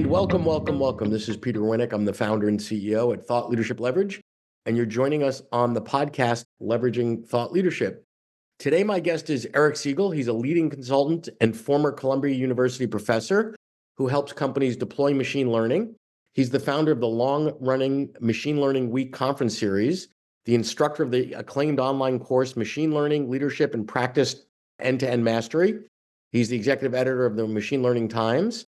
And welcome, welcome, welcome. This is Peter Winnick. I'm the founder and CEO at Thought Leadership Leverage, and you're joining us on the podcast, Leveraging Thought Leadership. Today, my guest is Eric Siegel. He's a leading consultant and former Columbia University professor who helps companies deploy machine learning. He's the founder of the long-running Machine Learning Week conference series, the instructor of the acclaimed online course, Machine Learning, Leadership, and Practice End-to-End Mastery. He's the executive editor of the Machine Learning Times.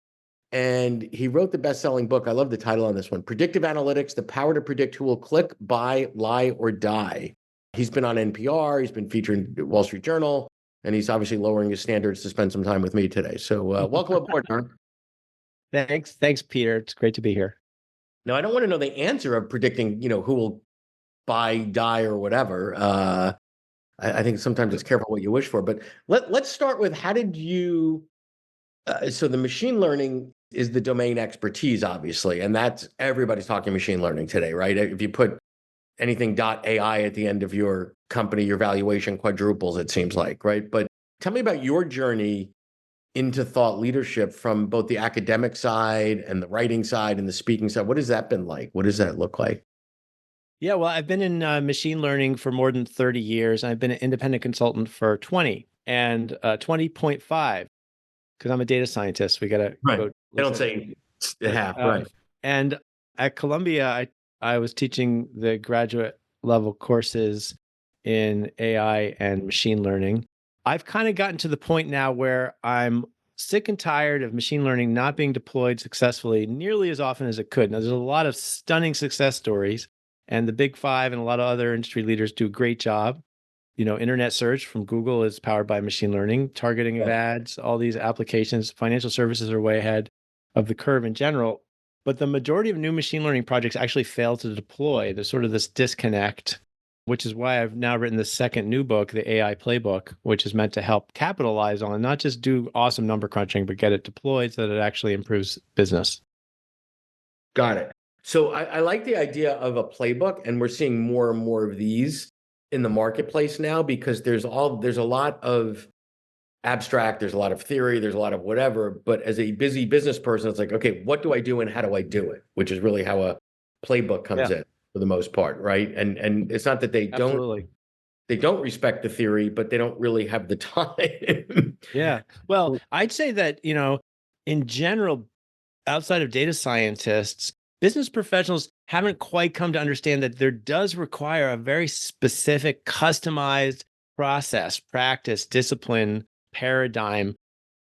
And he wrote the best-selling book. I love the title on this one, Predictive Analytics, the Power to Predict Who Will Click, Buy, Lie, or Die. He's been on NPR, he's been featured in Wall Street Journal, and he's obviously lowering his standards to spend some time with me today. So welcome aboard, Aaron. Thanks, Peter. It's great to be here. Now, I don't want to know the answer of predicting, who will buy, die, or whatever. I think sometimes it's careful what you wish for. But let's start with, how did you... so the machine learning is the domain expertise, obviously, and that's everybody's talking machine learning today, right? If you put anything .ai at the end of your company, your valuation quadruples, it seems like, right? But tell me about your journey into thought leadership from both the academic side and the writing side and the speaking side. What has that been like? What does that look like? Yeah, well, I've been in machine learning for more than 30 years. I've been an independent consultant for 20 and 20.5. Because I'm a data scientist. We got to right. go. They don't say half, right? And at Columbia, I was teaching the graduate level courses in AI and machine learning. I've kind of gotten to the point now where I'm sick and tired of machine learning not being deployed successfully nearly as often as it could. Now, there's a lot of stunning success stories, and the Big Five and a lot of other industry leaders do a great job. Internet search from Google is powered by machine learning, targeting of ads, all these applications, financial services are way ahead of the curve in general. But the majority of new machine learning projects actually fail to deploy. There's sort of this disconnect, which is why I've now written the second new book, the AI Playbook, which is meant to help capitalize on, not just do awesome number crunching, but get it deployed so that it actually improves business. Got it. So I like the idea of a playbook, and we're seeing more and more of these in the marketplace now, because there's a lot of abstract, there's a lot of theory, there's a lot of whatever, but as a busy business person, it's like, okay, what do I do and how do I do it? Which is really how a playbook comes in for the most part, right? And it's not that they don't respect the theory, but they don't really have the time. Yeah. Well, I'd say that, in general, outside of data scientists, business professionals haven't quite come to understand that there does require a very specific, customized process, practice, discipline, paradigm,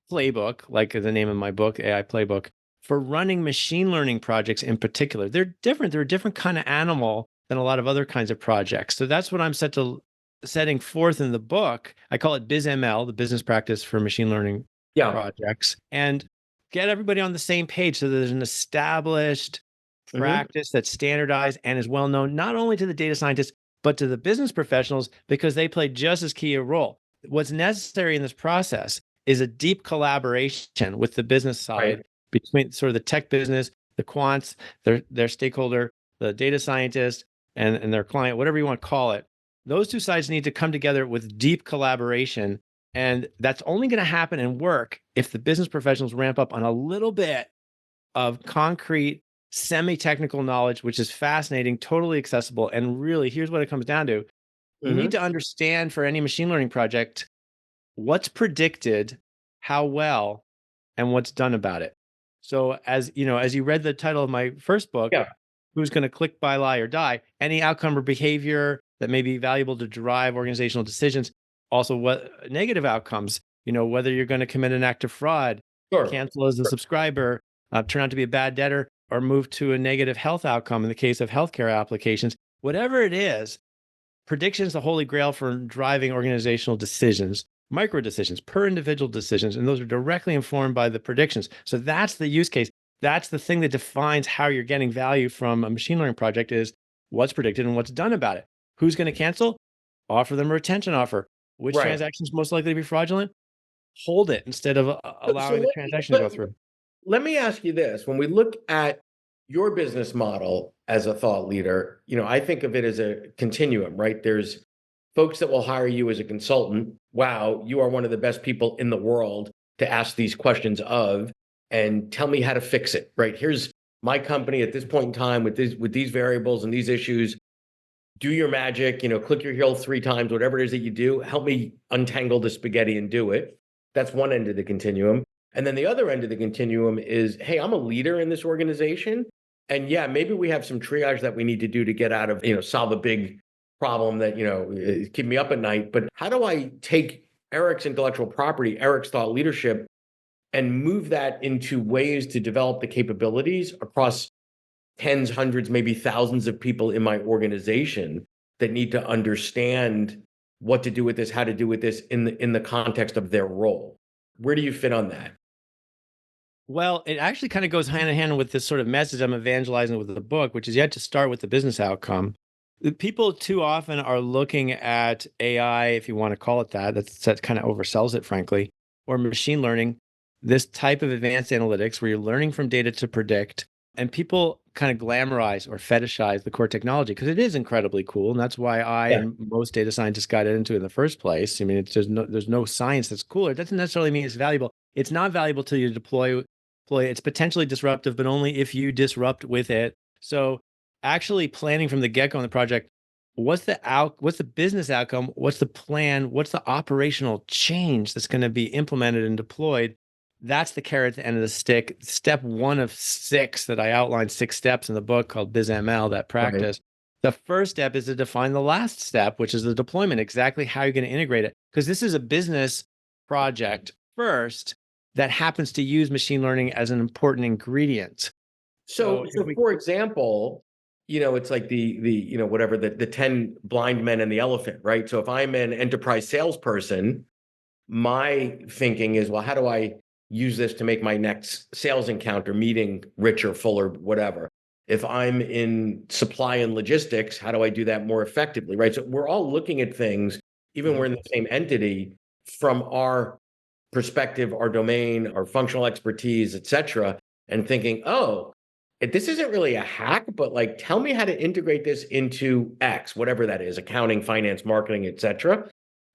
playbook, like the name of my book, AI Playbook, for running machine learning projects in particular. They're different. They're a different kind of animal than a lot of other kinds of projects. So that's what I'm setting forth in the book. I call it BizML, the business practice for machine learning projects, and get everybody on the same page so there's an established practice that's standardized and is well known, not only to the data scientists, but to the business professionals, because they play just as key a role. What's necessary in this process is a deep collaboration with the business side, between sort of the tech business, the quants, their stakeholder, the data scientist, and their client, whatever you want to call it. Those two sides need to come together with deep collaboration. And that's only going to happen and work if the business professionals ramp up on a little bit of concrete, semi-technical knowledge, which is fascinating, totally accessible. And really, here's what it comes down to. You need to understand, for any machine learning project, what's predicted, how well, and what's done about it. So as you read the title of my first book, Who's going to click, buy, lie, or die, any outcome or behavior that may be valuable to drive organizational decisions. Also, what negative outcomes, whether you're going to commit an act of fraud, cancel as a subscriber, turn out to be a bad debtor, or move to a negative health outcome in the case of healthcare applications. Whatever it is, prediction is the holy grail for driving organizational decisions, micro decisions, per individual decisions, and those are directly informed by the predictions. So that's the use case. That's the thing that defines how you're getting value from a machine learning project, is what's predicted and what's done about it. Who's going to cancel? Offer them a retention offer. Which transaction is most likely to be fraudulent? Hold it instead of allowing the transaction to go through. Let me ask you this. When we look at your business model as a thought leader, I think of it as a continuum, right? There's folks that will hire you as a consultant. Wow, you are one of the best people in the world to ask these questions of. and tell me how to fix it, right? Here's my company at this point in time with these variables and these issues. Do your magic, click your heel 3 times, whatever it is that you do, help me untangle the spaghetti and do it. That's one end of the continuum. And then the other end of the continuum is, hey, I'm a leader in this organization. And yeah, maybe we have some triage that we need to do to get out of, solve a big problem that, is keeping me up at night. But how do I take Eric's intellectual property, Eric's thought leadership, and move that into ways to develop the capabilities across tens, hundreds, maybe thousands of people in my organization that need to understand what to do with this, how to do with this in the context of their role. Where do you fit on that? Well, it actually kind of goes hand in hand with this sort of message I'm evangelizing with the book, which is you have to start with the business outcome. The people too often are looking at AI, if you want to call it that, that kind of oversells it, frankly, or machine learning, this type of advanced analytics where you're learning from data to predict. And people kind of glamorize or fetishize the core technology because it is incredibly cool. And that's why I Yeah. and most data scientists got into it in the first place. I mean, there's no science that's cooler. It doesn't necessarily mean it's valuable. It's not valuable till you deploy. It's potentially disruptive, but only if you disrupt with it. So actually planning from the get-go on the project, what's the business outcome? What's the plan? What's the operational change that's going to be implemented and deployed? That's the carrot at the end of the stick. Step 1 of 6 that I outlined, 6 steps in the book called BizML, that Right. practice. The first step is to define the last step, which is the deployment, exactly how you're going to integrate it. Because this is a business project first that happens to use machine learning as an important ingredient. So, for example, it's like whatever the 10 blind men and the elephant, right? So if I'm an enterprise salesperson, my thinking is, well, how do I use this to make my next sales encounter, meeting richer, fuller, whatever? If I'm in supply and logistics, how do I do that more effectively, right? So we're all looking at things, even we're in the same entity, from our perspective, our domain, our functional expertise, et cetera, and thinking, oh, this isn't really a hack, but like, tell me how to integrate this into X, whatever that is, accounting, finance, marketing, et cetera.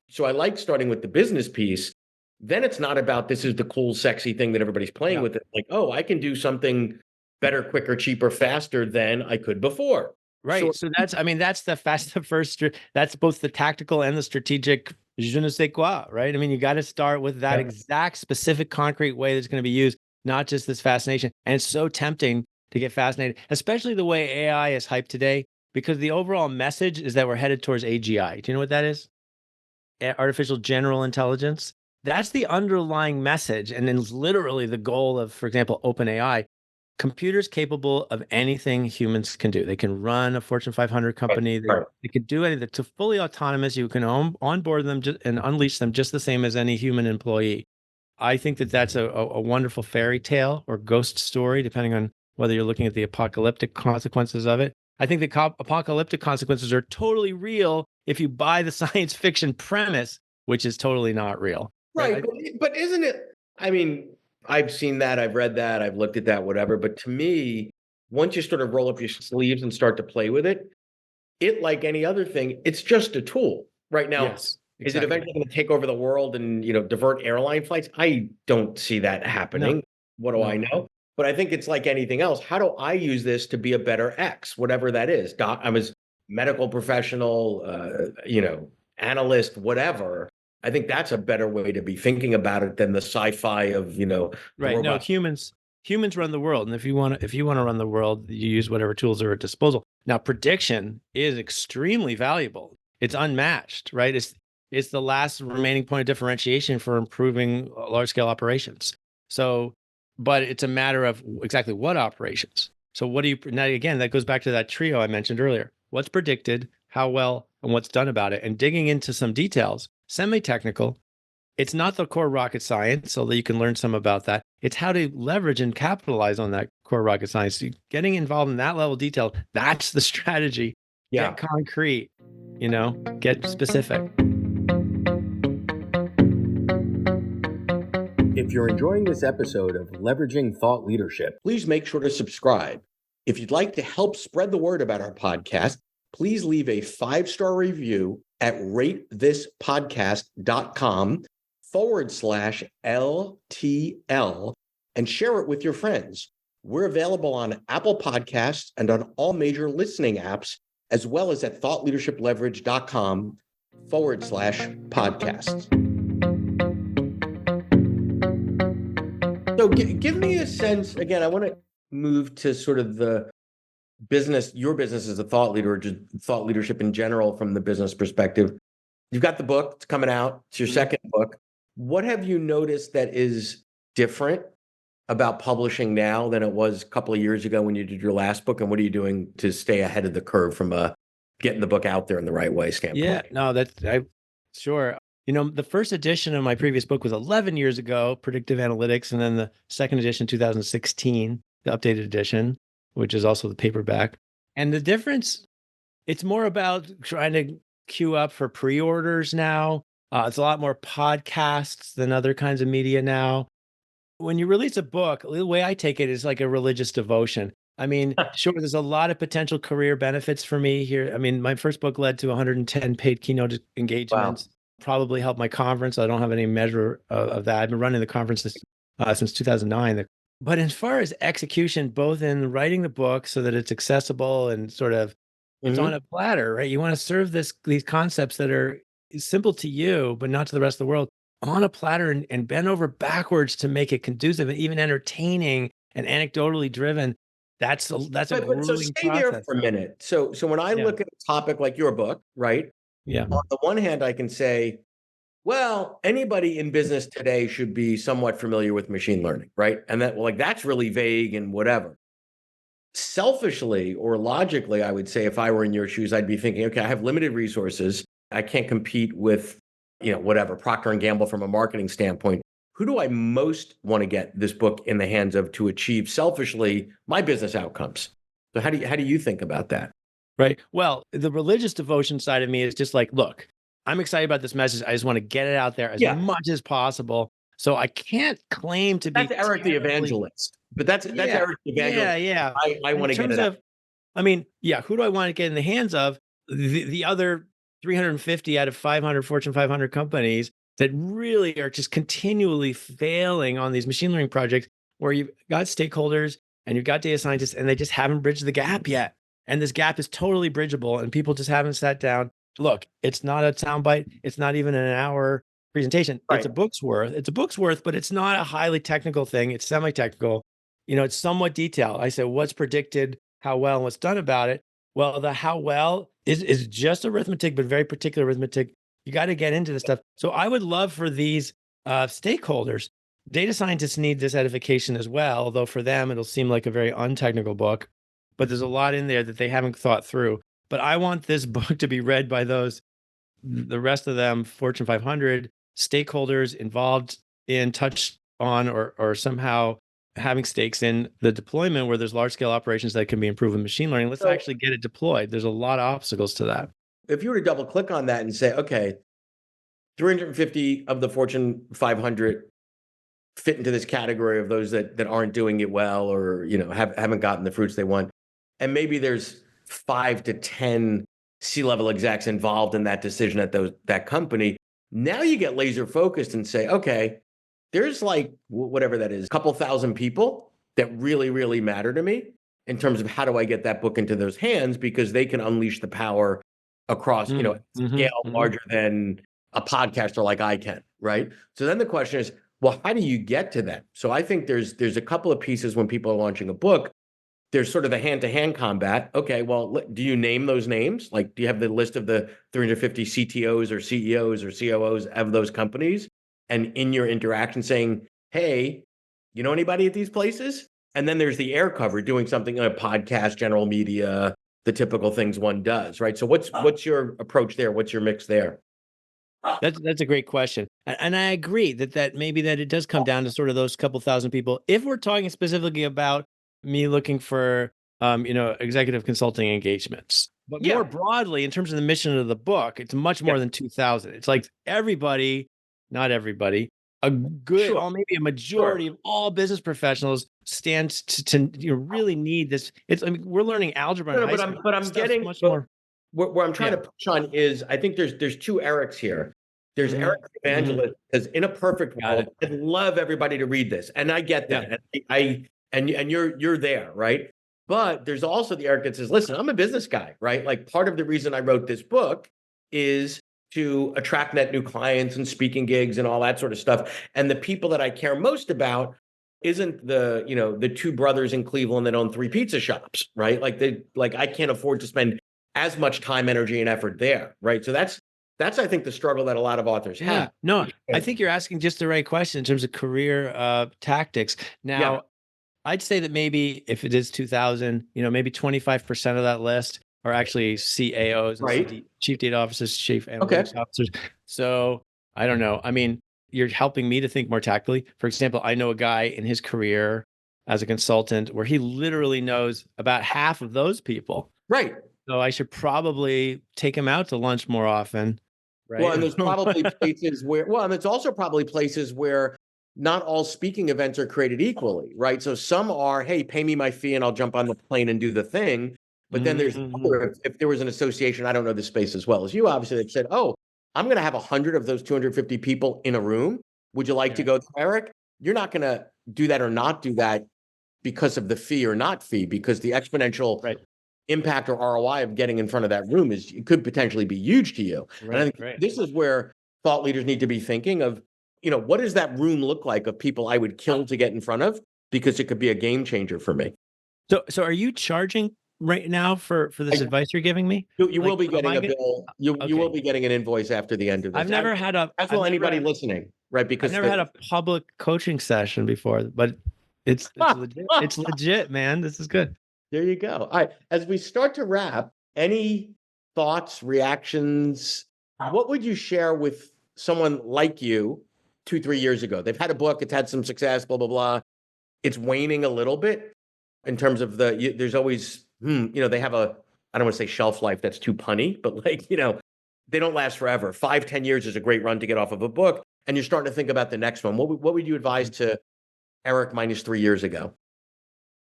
So I like starting with the business piece. Then it's not about this is the cool, sexy thing that everybody's playing with. It like, oh, I can do something better, quicker, cheaper, faster than I could before. So Right. So that's the first, that's both the tactical and the strategic je ne sais quoi, right? I mean, you got to start with that yeah, exact specific concrete way that's going to be used, not just this fascination. And it's so tempting to get fascinated, especially the way AI is hyped today, because the overall message is that we're headed towards AGI. Do you know what that is? Artificial general intelligence. That's the underlying message. And then literally the goal of, for example, OpenAI, computers capable of anything humans can do. They can run a Fortune 500 right, company. right. They can do anything. To fully autonomous. You can onboard them and unleash them just the same as any human employee. I think that that's a wonderful fairy tale or ghost story, depending on whether you're looking at the apocalyptic consequences of it. I think the apocalyptic consequences are totally real if you buy the science fiction premise, which is totally not real. Right. Right? But isn't it? I mean, I've seen that, I've read that, I've looked at that, whatever. But to me, once you sort of roll up your sleeves and start to play with it, like any other thing, it's just a tool. Right now, Yes, is it exactly. eventually going to take over the world and divert airline flights? I don't see that No, happening. What do I no. know? But I think it's like anything else. How do I use this to be a better X, whatever that is? I'm a medical professional, analyst, whatever. I think that's a better way to be thinking about it than the sci-fi of, the Right. No, robot. humans run the world. And if you want to run the world, you use whatever tools are at disposal. Now, prediction is extremely valuable. It's unmatched, right? It's the last remaining point of differentiation for improving large scale operations. So, but it's a matter of exactly what operations. So what do you now again, that goes back to that trio I mentioned earlier. What's predicted, how well, and what's done about it, and digging into some details, semi-technical. It's not the core rocket science, although you can learn some about that. It's how to leverage and capitalize on that core rocket science. Getting involved in that level of detail, that's the strategy. Get Yeah. concrete, get specific. If you're enjoying this episode of Leveraging Thought Leadership, please make sure to subscribe. If you'd like to help spread the word about our podcast, please leave a 5-star review at ratethispodcast.com/LTL and share it with your friends. We're available on Apple Podcasts and on all major listening apps, as well as at thoughtleadershipleverage.com/podcasts. So give me a sense, again, I want to move to sort of the business, your business as a thought leader, or just thought leadership in general from the business perspective. You've got the book, it's coming out, it's your second book. What have you noticed that is different about publishing now than it was a couple of years ago when you did your last book? And what are you doing to stay ahead of the curve from getting the book out there in the right way standpoint? Yeah, no, sure. The first edition of my previous book was 11 years ago, Predictive Analytics, and then the second edition, 2016, the updated edition, which is also the paperback. And the difference, it's more about trying to queue up for pre-orders now. It's a lot more podcasts than other kinds of media now. When you release a book, the way I take it is like a religious devotion. I mean, sure, there's a lot of potential career benefits for me here. I mean, my first book led to 110 paid keynote engagements, probably helped my conference. I don't have any measure of that. I've been running the conference since 2009. But as far as execution, both in writing the book so that it's accessible and sort of it's on a platter, right? You want to serve these concepts that are simple to you, but not to the rest of the world, on a platter and bend over backwards to make it conducive and even entertaining and anecdotally driven. That's a grueling so stay process. there for a minute. So when I look at a topic like your book, right? Yeah. On the one hand, I can say, well, anybody in business today should be somewhat familiar with machine learning, right? And that's really vague and whatever. Selfishly or logically, I would say if I were in your shoes, I'd be thinking, okay, I have limited resources. I can't compete with, whatever, Procter and Gamble from a marketing standpoint. Who do I most want to get this book in the hands of to achieve selfishly my business outcomes? So how do you think about that? Right. Well, the religious devotion side of me is just like, look, I'm excited about this message. I just want to get it out there as much as possible. So I can't claim to be. That's Eric the evangelist, but that's Eric the evangelist. Yeah. I want to get it out. I mean, who do I want to get in the hands of? The other 350 out of 500 Fortune 500 companies that really are just continually failing on these machine learning projects where you've got stakeholders and you've got data scientists and they just haven't bridged the gap yet. And this gap is totally bridgeable and people just haven't sat down. Look, it's not a soundbite. It's not even an hour presentation. Right. It's a book's worth, but it's not a highly technical thing. It's semi-technical. It's somewhat detailed. I said, what's predicted, how well, and what's done about it? Well, the how well is just arithmetic, but very particular arithmetic. You got to get into this stuff. So I would love for these stakeholders, data scientists need this edification as well, although for them, it'll seem like a very untechnical book, but there's a lot in there that they haven't thought through. But I want this book to be read by the rest of them, Fortune 500 stakeholders involved in, touched on, or somehow having stakes in the deployment where there's large scale operations that can be improved with machine learning. Let's actually get it deployed. There's a lot of obstacles to that. If you were to double click on that and say, okay, 350 of the Fortune 500 fit into this category of those that aren't doing it well, or haven't gotten the fruits they want, and maybe there's 5 to 10 C-level execs involved in that decision at that company. Now you get laser focused and say, okay, there's whatever that is, a couple thousand people that really, really matter to me in terms of how do I get that book into those hands, because they can unleash the power across, scale larger than a podcaster like I can, right? So then the question is, well, how do you get to that? So I think there's a couple of pieces when people are launching a book. There's sort of the hand-to-hand combat. Okay, well, do you name those names? Do you have the list of the 350 CTOs or CEOs or COOs of those companies? And in your interaction saying, hey, you know anybody at these places? And then there's the air cover, doing something on a podcast, general media, the typical things one does, right? So what's your approach there? What's your mix there? That's a great question. And I agree that maybe that it does come down to sort of those couple thousand people. If we're talking specifically about me looking for, executive consulting engagements, but more broadly, in terms of the mission of the book, it's much more than 2,000. It's like everybody, not everybody, a good, or maybe a majority of all business professionals stands to really need this. We're learning algebra in high school. But I'm getting much more. Where I'm trying to push on is, I think there's two Erics here. There's Eric Evangelist, because in a perfect Got world, it. I'd love everybody to read this. And I get that. Yeah. And you're there, right? But there's also the Eric that says, listen, I'm a business guy, right? Like part of the reason I wrote this book is to attract net new clients and speaking gigs and all that sort of stuff. And the people that I care most about isn't the two brothers in Cleveland that own 3 pizza shops, right? Like I can't afford to spend as much time, energy, and effort there, right? So that's I think the struggle that a lot of authors have. No, I think you're asking just the right question in terms of career tactics. Now, Yeah. I'd say that maybe if it is 2000, maybe 25% of that list are actually CAOs and Right. chief data officers, chief Okay. analytics officers. So I don't know. I mean, you're helping me to think more tactically. For example, I know a guy in his career as a consultant where he literally knows about half of those people. Right. So I should probably take him out to lunch more often. Well, Right. and there's probably places where, well, and it's also probably places where not all speaking events are created equally, right? So some are, hey, pay me my fee and I'll jump on the plane and do the thing. But then there's if there was an association, I don't know the space as well as you, obviously, that said, oh, I'm going to have 100 of those 250 people in a room. Would you like to go there, Eric? You're not going to do that or not do that because of the fee or not fee, because the exponential impact or ROI of getting in front of that room it could potentially be huge to you. And I think this is where thought leaders need to be thinking of, what does that room look like of people I would kill to get in front of, because it could be a game changer for me. So are you charging right now for this advice you're giving me? You will be getting a bill. You will be getting an invoice after the end of this. I've never had a. As will anybody listening, right? Because I've never had a public coaching session before, but it's legit. It's legit, man. This is good. There you go. All right. As we start to wrap, any thoughts, reactions? What would you share with someone like you 2-3 years ago? They've had a book, it's had some success, blah, blah, blah. It's waning a little bit in terms of there's always, they have I don't want to say shelf life, that's too punny, but they don't last forever. 5-10 years is a great run to get off of a book. And you're starting to think about the next one. What would you advise to Eric minus 3 years ago?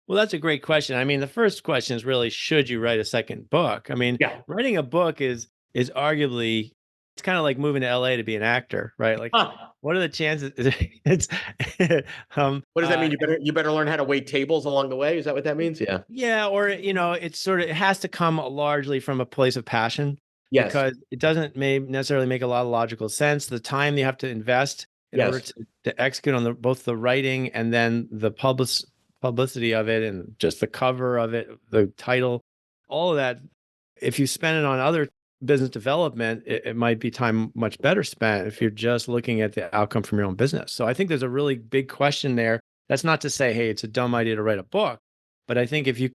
Well, that's a great question. I mean, the first question is really, should you write a second book? I mean, writing a book is arguably, it's kind of like moving to LA to be an actor, right? Like, what are the chances? It's what does that mean? You better learn how to wait tables along the way. Is that what that means? Yeah. Yeah, or it's it has to come largely from a place of passion. Yes. Because it doesn't necessarily make a lot of logical sense. The time you have to invest in order to execute on both the writing and then the publicity of it and just the cover of it, the title, all of that. If you spend it on other business development, it might be time much better spent if you're just looking at the outcome from your own business. So I think there's a really big question there. That's not to say, hey, it's a dumb idea to write a book, but I think if you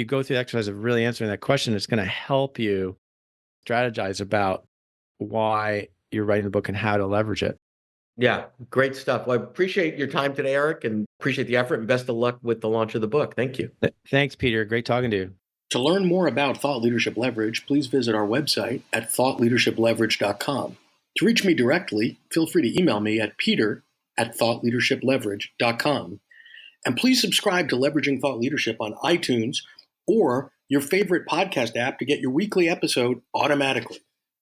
go through the exercise of really answering that question, it's going to help you strategize about why you're writing the book and how to leverage it. Yeah, great stuff. Well, I appreciate your time today, Eric, and appreciate the effort, and best of luck with the launch of the book. Thank you. Thanks, Peter. Great talking to you. To learn more about Thought Leadership Leverage, please visit our website at thoughtleadershipleverage.com. To reach me directly, feel free to email me at peter@thoughtleadershipleverage.com. And please subscribe to Leveraging Thought Leadership on iTunes or your favorite podcast app to get your weekly episode automatically.